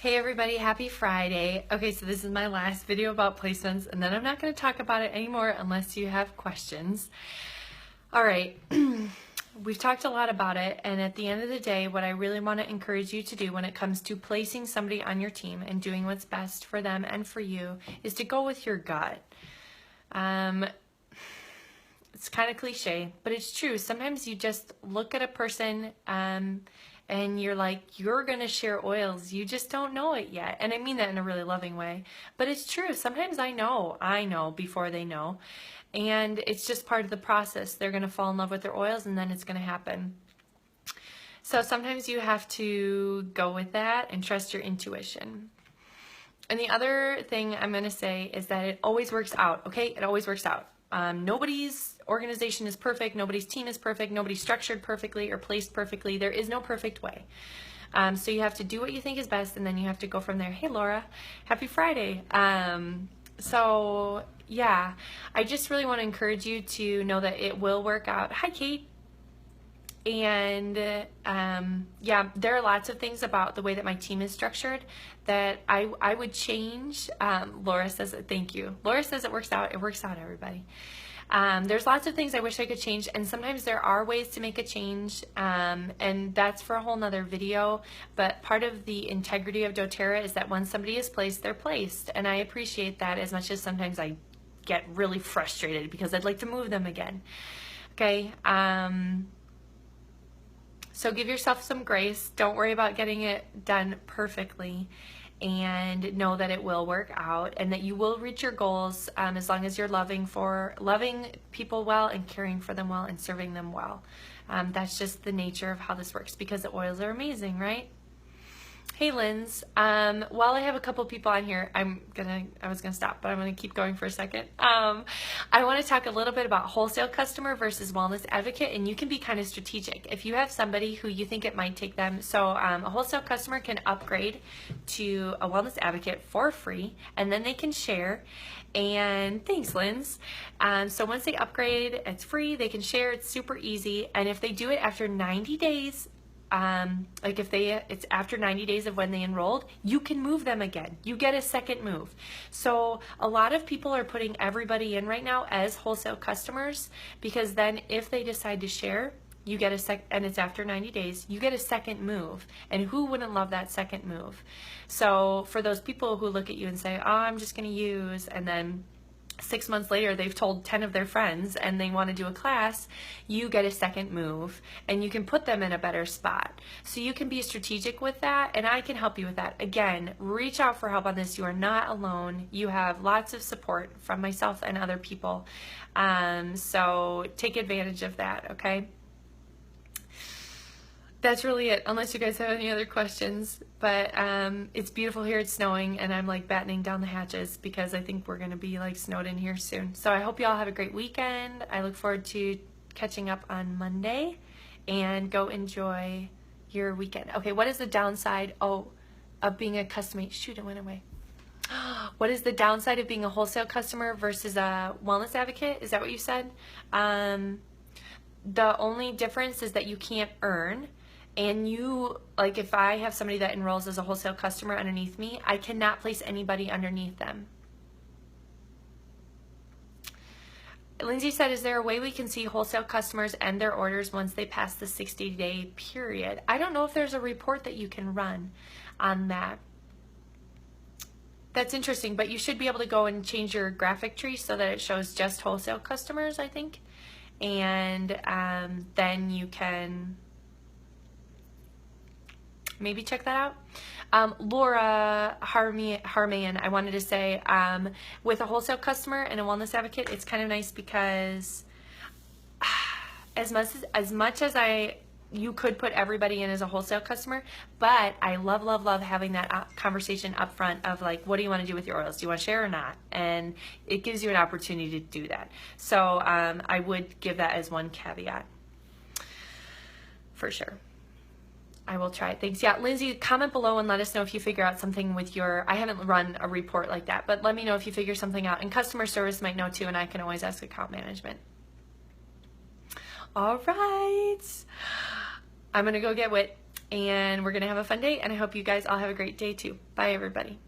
Hey everybody, happy Friday. Okay, so this is my last video about placements, and then I'm not going to talk about it anymore unless you have questions. All right, we've talked a lot about it, and at the end of the day, what I really want to encourage you to do when it comes to placing somebody on your team and doing what's best for them and for you is to go with your gut. It's kind of cliche, but it's true. Sometimes you just look at a person and you're like, you're going to share oils. You just don't know it yet. And I mean that in a really loving way. But it's true. Sometimes I know before they know. And it's just part of the process. They're going to fall in love with their oils, and then it's going to happen. So sometimes you have to go with that and trust your intuition. And the other thing I'm going to say is that it always works out, okay? It always works out. Nobody's organization is perfect. Nobody's team is perfect. Nobody's structured perfectly or placed perfectly. There is no perfect way. So you have to do what you think is best, and then you have to go from there. Hey, Laura, happy Friday. So yeah, I just really want to encourage you to know that it will work out. Hi, Kate. And yeah, there are lots of things about the way that my team is structured that I would change. Laura says it. Thank you. Laura says it works out. It works out, everybody. There's lots of things I wish I could change, and sometimes there are ways to make a change, and that's for a whole nother video. But part of the integrity of doTERRA is that when somebody is placed, they're placed, and I appreciate that as much as sometimes I get really frustrated because I'd like to move them again. Okay. So give yourself some grace. Don't worry about getting it done perfectly, and know that it will work out and that you will reach your goals as long as you're loving people well and caring for them well and serving them well. That's just the nature of how this works, because the oils are amazing, right? Hey, Linz. While I have a couple people on here, I was gonna stop, but I'm gonna keep going for a second. I want to talk a little bit about wholesale customer versus wellness advocate, and you can be kind of strategic. If you have somebody who you think it might take them, so a wholesale customer can upgrade to a wellness advocate for free, and then they can share. And thanks, Linz. So once they upgrade, it's free. They can share. It's super easy, and if they do it after 90 days. Like if it's after 90 days of when they enrolled, you can move them again. You get a second move. So a lot of people are putting everybody in right now as wholesale customers, because then if they decide to share, you get and it's after 90 days, you get a second move. And who wouldn't love that second move? So for those people who look at you and say, oh, I'm just going to use, and then 6 months later, they've told 10 of their friends and they want to do a class, you get a second move and you can put them in a better spot. So you can be strategic with that, and I can help you with that. Again, reach out for help on this. You are not alone. You have lots of support from myself and other people. So take advantage of that, okay? That's really it, unless you guys have any other questions. But it's beautiful here. It's snowing, and I'm like battening down the hatches because I think we're going to be like snowed in here soon. So I hope you all have a great weekend. I look forward to catching up on Monday, and go enjoy your weekend. Okay, what is the downside of being a customer? Shoot, it went away. What is the downside of being a wholesale customer versus a wellness advocate? Is that what you said? The only difference is that you can't earn. And you, like if I have somebody that enrolls as a wholesale customer underneath me, I cannot place anybody underneath them. Lindsay said, is there a way we can see wholesale customers end their orders once they pass the 60-day period? I don't know if there's a report that you can run on that. That's interesting, but you should be able to go and change your graphic tree so that it shows just wholesale customers, I think. And then you can maybe check that out. Laura Harmayan, I wanted to say, with a wholesale customer and a wellness advocate, it's kind of nice because as much as you could put everybody in as a wholesale customer, but I love having that conversation up front of like, what do you want to do with your oils? Do you want to share or not? And it gives you an opportunity to do that. So I would give that as one caveat for sure. I will try it. Thanks. Yeah, Lindsay, comment below and let us know if you figure out something with I haven't run a report like that, but let me know if you figure something out. And customer service might know too, and I can always ask account management. All right. I'm going to go get wet. and we're going to have a fun day, and I hope you guys all have a great day too. Bye, everybody.